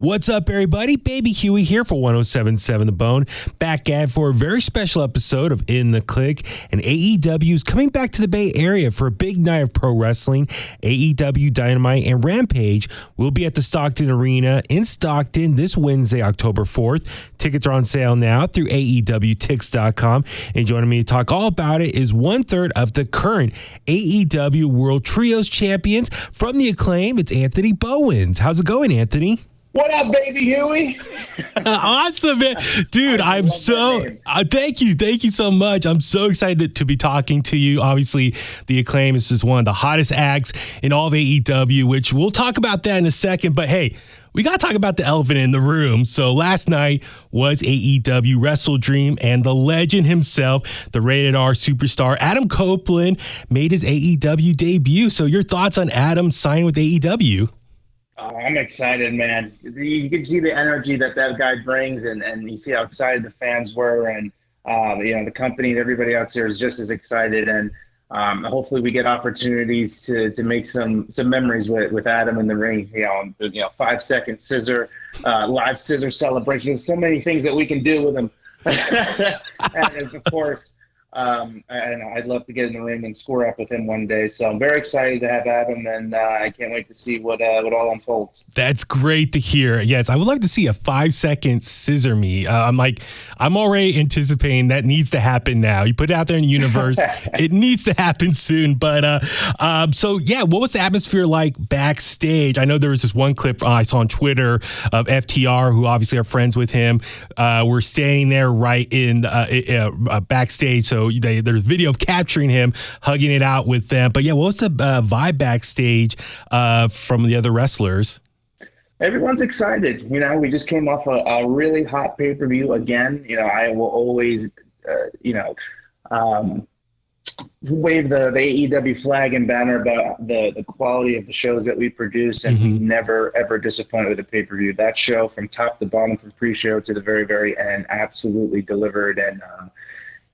What's up, everybody? Baby Huey here for 107.7 The Bone. Back at for a very special episode of In The Kliq. And AEW is coming back to the Bay Area for a big night of pro wrestling. AEW, Dynamite, and Rampage will be at the Stockton Arena in Stockton this Wednesday, October 4th. Tickets are on sale now through AEWTix.com. And joining me to talk all about it is 1/3 of the current AEW World Trios champions from The Acclaim. It's Anthony Bowens. How's it going, Anthony? What up, baby Huey? Awesome, man. Dude, I'm so, thank you so much. I'm so excited to be talking to you. Obviously, The Acclaim is just one of the hottest acts in all of AEW, which we'll talk about that in a second. But hey, we got to talk about the elephant in the room. So last night was AEW Wrestle Dream, and the legend himself, the rated R superstar, Adam Copeland, made his AEW debut. So your thoughts on Adam signing with AEW? I'm excited, man. You can see the energy that guy brings, and you see how excited the fans were, and the company and everybody out there is just as excited. And hopefully, we get opportunities to make some memories with Adam in the ring. 5-second scissor, live scissor celebrations. So many things that we can do with him. And of course. I'd love to get in the ring and score up with him one day. So I'm very excited to have Adam, and I can't wait to see what all unfolds. That's great to hear. Yes, I would like to see a 5-second scissor me. I'm already anticipating that needs to happen now. You put it out there in the universe. It needs to happen soon. But what was the atmosphere like backstage? I know there was this one clip I saw on Twitter of FTR, who obviously are friends with him. We're standing there right in backstage. So there's video of capturing him, hugging it out with them. But yeah, what was the vibe backstage from the other wrestlers? Everyone's excited. We just came off a really hot pay-per-view again. I will always, wave the AEW flag and banner about the quality of the shows that we produce, and we never, ever disappoint with a pay-per-view. That show from top to bottom, from pre-show to the very, very end, absolutely delivered. And,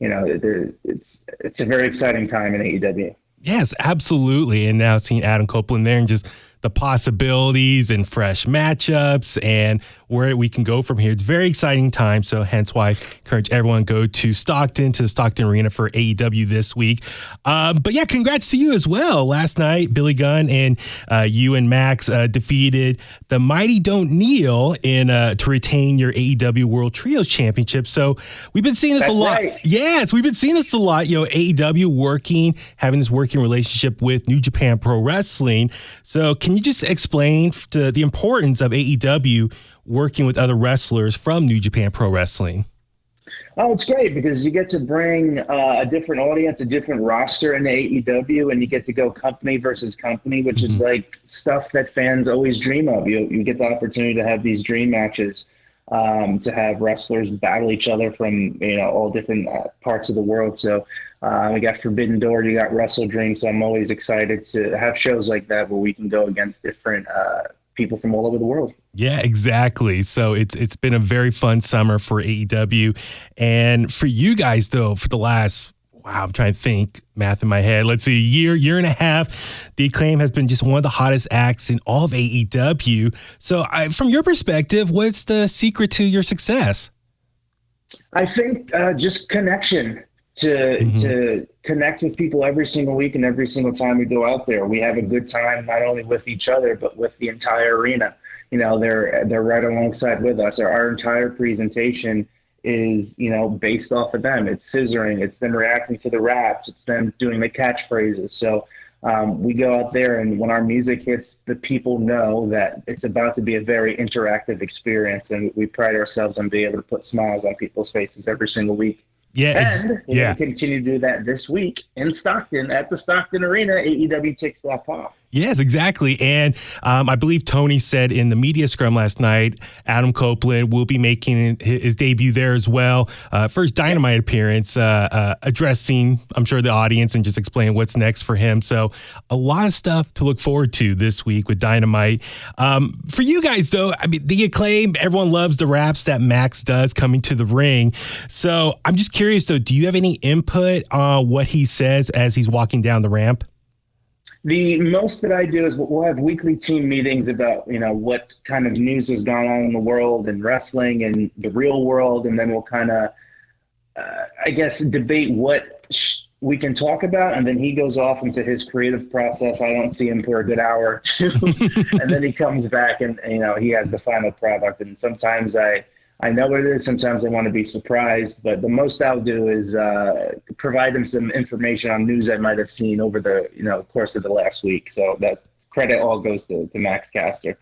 it's a very exciting time in AEW. Yes, absolutely. And now seeing Adam Copeland there and just the possibilities and fresh matchups and where we can go from here. It's a very exciting time. So hence why I encourage everyone to go to the Stockton Arena for AEW this week. But yeah, congrats to you as well. Last night, Billy Gunn and you and Max defeated the Mighty Don't Kneel to retain your AEW World Trios Championship. So we've been seeing this a lot. Right. Yes, we've been seeing this a lot. AEW having this working relationship with New Japan Pro Wrestling. So can you just explain the importance of AEW working with other wrestlers from New Japan Pro Wrestling? Oh, it's great because you get to bring a different audience, a different roster into AEW, and you get to go company versus company, which is like stuff that fans always dream of. You get the opportunity to have these dream matches, to have wrestlers battle each other from all different parts of the world. So we got Forbidden Door, you got Wrestle Dream. So I'm always excited to have shows like that where we can go against different people from all over the world. Yeah, exactly. So it's been a very fun summer for AEW. And for you guys, though, for the last, I'm trying to think, math in my head. Let's see, year and a half, The Acclaim has been just one of the hottest acts in all of AEW. So from your perspective, what's the secret to your success? I think just connection. To connect with people every single week and every single time we go out there. We have a good time, not only with each other, but with the entire arena. They're right alongside with us. Our entire presentation is, based off of them. It's scissoring. It's them reacting to the raps. It's them doing the catchphrases. So we go out there, and when our music hits, the people know that it's about to be a very interactive experience. And we pride ourselves on being able to put smiles on people's faces every single week. Yeah, and we're going to continue to do that this week in Stockton at the Stockton Arena, AEWTix.com. Yes, exactly. And I believe Tony said in the media scrum last night, Adam Copeland will be making his debut there as well. First Dynamite appearance, addressing, I'm sure, the audience and just explaining what's next for him. So a lot of stuff to look forward to this week with Dynamite. For you guys, though, The Acclaim, everyone loves the raps that Max does coming to the ring. So I'm just curious, though, do you have any input on what he says as he's walking down the ramp? The most that I do is we'll have weekly team meetings about, what kind of news has gone on in the world and wrestling and the real world. And then we'll kind of, I guess, debate what we can talk about. And then he goes off into his creative process. I don't see him for a good hour or two. And then he comes back and, he has the final product. And sometimes I know what it is. Sometimes I want to be surprised, but the most I'll do is provide him some information on news I might have seen over the course of the last week. So that credit all goes to Max Caster.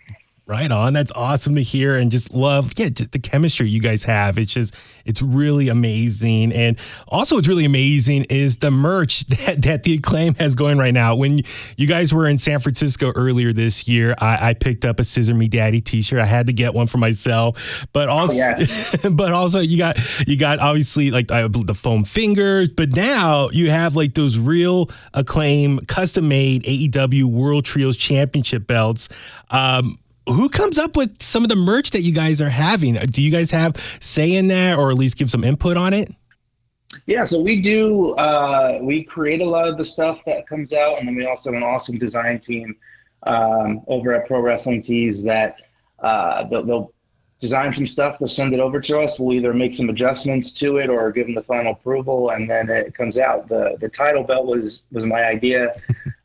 Right on. That's awesome to hear, and just love, just the chemistry you guys have. It's really amazing. And also what's really amazing is the merch that the Acclaim has going right now. When you guys were in San Francisco earlier this year, I picked up a Scissor Me Daddy t-shirt. I had to get one for myself, but also, but also you got obviously like the foam fingers, but now you have like those real Acclaim custom made AEW World Trios Championship belts. Who comes up with some of the merch that you guys are having? Do you guys have say in that, or at least give some input on it? Yeah, so we do. We create a lot of the stuff that comes out, and then we also have an awesome design team over at Pro Wrestling Tees that they'll design some stuff. They'll send it over to us. We'll either make some adjustments to it or give them the final approval, and then it comes out. The title belt was my idea.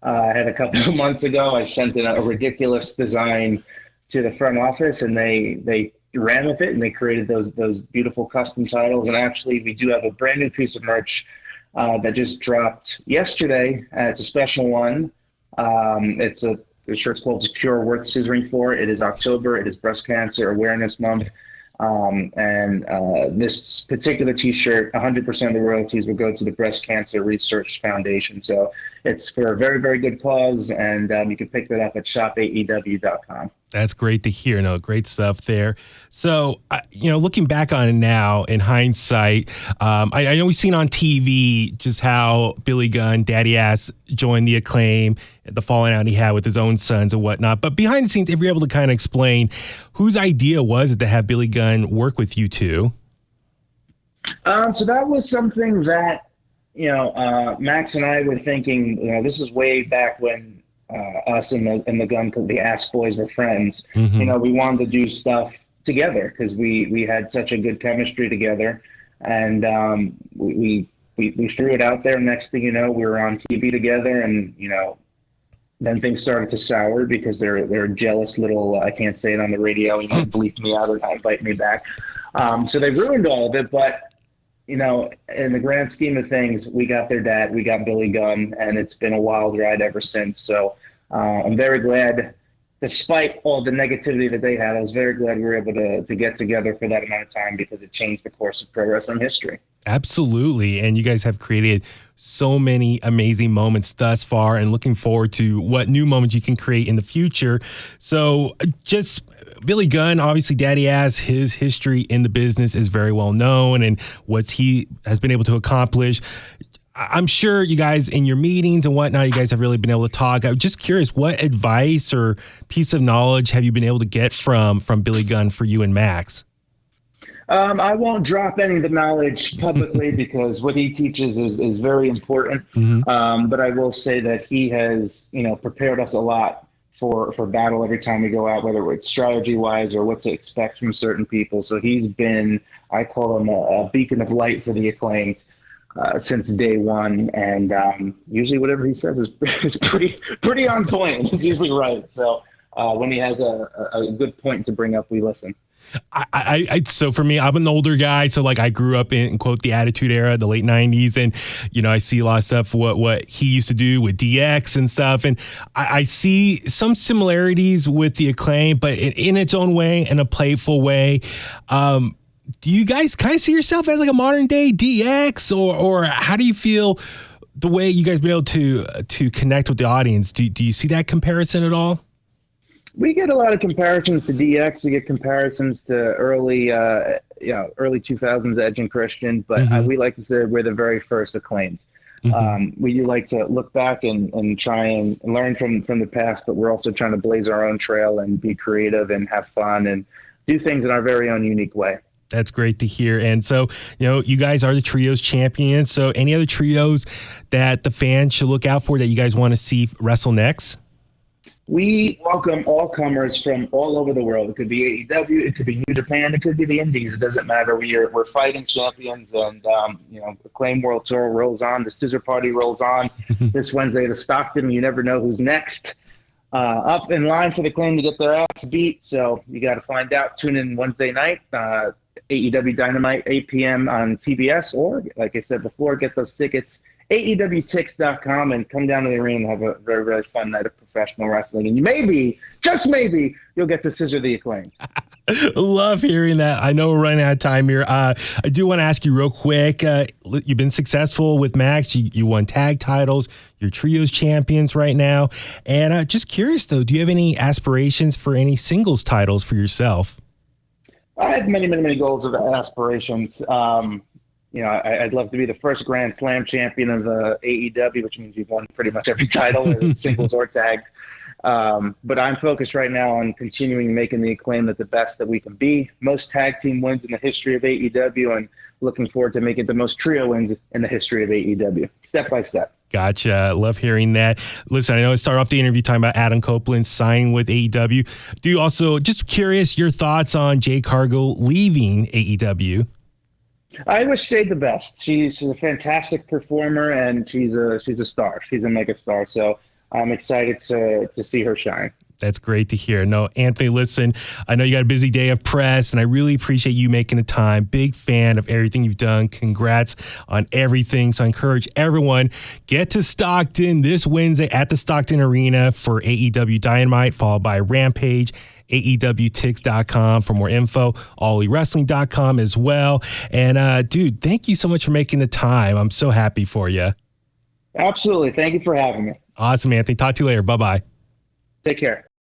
I had a couple of months ago. I sent in a ridiculous design to the front office, and they ran with it, and they created those beautiful custom titles. And actually, we do have a brand new piece of merch that just dropped yesterday. It's a special one. The shirt's called Secure Worth Scissoring For. It is October. It is Breast Cancer Awareness Month. This particular t-shirt, 100% of the royalties will go to the Breast Cancer Research Foundation. So it's for a very, very good cause, and you can pick that up at shopaew.com. That's great to hear. No, great stuff there. So, looking back on it now in hindsight, I know we've seen on TV just how Billy Gunn, Daddy Ass, joined the Acclaim, the falling out he had with his own sons and whatnot. But behind the scenes, if you're able to kind of explain whose idea was it to have Billy Gunn work with you two? So that was something that, Max and I were thinking, this is way back when us and the Gun, the Ass Boys were friends. Mm-hmm. We wanted to do stuff together because we had such a good chemistry together, and we threw it out there. Next thing you know, we were on TV together, and then things started to sour because they're jealous little. I can't say it on the radio. Bleep me out or not bite me back. So they ruined all of it, but. In the grand scheme of things, we got their dad, we got Billy Gunn, and it's been a wild ride ever since. So I'm very glad, despite all the negativity that they had, I was very glad we were able to get together for that amount of time because it changed the course of pro wrestling history. Absolutely. And you guys have created so many amazing moments thus far, and looking forward to what new moments you can create in the future. So just Billy Gunn, obviously Daddy Ass, his history in the business is very well known, and what he has been able to accomplish. I'm sure you guys in your meetings and whatnot, you guys have really been able to talk. I'm just curious, what advice or piece of knowledge have you been able to get from Billy Gunn for you and Max? I won't drop any of the knowledge publicly because what he teaches is very important. Mm-hmm. But I will say that he has, prepared us a lot for battle every time we go out, whether it's strategy wise or what to expect from certain people. So he's been, I call him a beacon of light for the Acclaimed since day one. And usually whatever he says is pretty on point. He's usually right. So when he has a good point to bring up, we listen. So for me, I'm an older guy. So like I grew up in quote the Attitude Era, the late 90s. And, I see a lot of stuff, what he used to do with DX and stuff. And I see some similarities with the Acclaim, but in its own way, in a playful way. Do you guys kind of see yourself as like a modern day DX, or how do you feel the way you guys been able to connect with the audience? Do you see that comparison at all? We get a lot of comparisons to DX. We get comparisons to early 2000s Edge and Christian, but mm-hmm. We like to say we're the very first Acclaimed. Mm-hmm. We do like to look back and try and learn from the past, but we're also trying to blaze our own trail and be creative and have fun and do things in our very own unique way. That's great to hear. And so, you guys are the trios champions. So any other trios that the fans should look out for that you guys want to see wrestle next? We welcome all comers from all over the world. It could be AEW, it could be New Japan, it could be the Indies. It doesn't matter. We're fighting champions, and Acclaim World Tour rolls on. The Scissor Party rolls on this Wednesday to Stockton. You never know who's next up in line for the Acclaim to get their ass beat. So you got to find out. Tune in Wednesday night. AEW Dynamite, 8 p.m. on TBS, or, like I said before, get those tickets, AEWTix.com, and come down to the arena and have a very, very fun night of professional wrestling. And maybe, just maybe, you'll get to scissor the Acclaim. Love hearing that. I know we're running out of time here. I do want to ask you real quick. You've been successful with Max. You won tag titles. You're trios champions right now. And just curious, though, do you have any aspirations for any singles titles for yourself? I have many, many, many goals and aspirations. I'd love to be the first Grand Slam champion of AEW, which means you've won pretty much every title, singles or tags. But I'm focused right now on continuing making the Acclaim the best that we can be. Most tag team wins in the history of AEW, and looking forward to making the most trio wins in the history of AEW, step by step. Gotcha. Love hearing that. Listen, I know I started off the interview talking about Adam Copeland signing with AEW. Do you also, just curious, your thoughts on Jade Cargill leaving AEW? I wish Jade the best. She's a fantastic performer, and she's a star. She's a mega star. So I'm excited to see her shine. That's great to hear. No, Anthony, listen, I know you got a busy day of press, and I really appreciate you making the time. Big fan of everything you've done. Congrats on everything. So I encourage everyone, get to Stockton this Wednesday at the Stockton Arena for AEW Dynamite, followed by Rampage. AEWTix.com for more info, AllEWrestling.com as well. And dude, thank you so much for making the time. I'm so happy for you. Absolutely. Thank you for having me. Awesome, Anthony. Talk to you later. Bye-bye. Take care.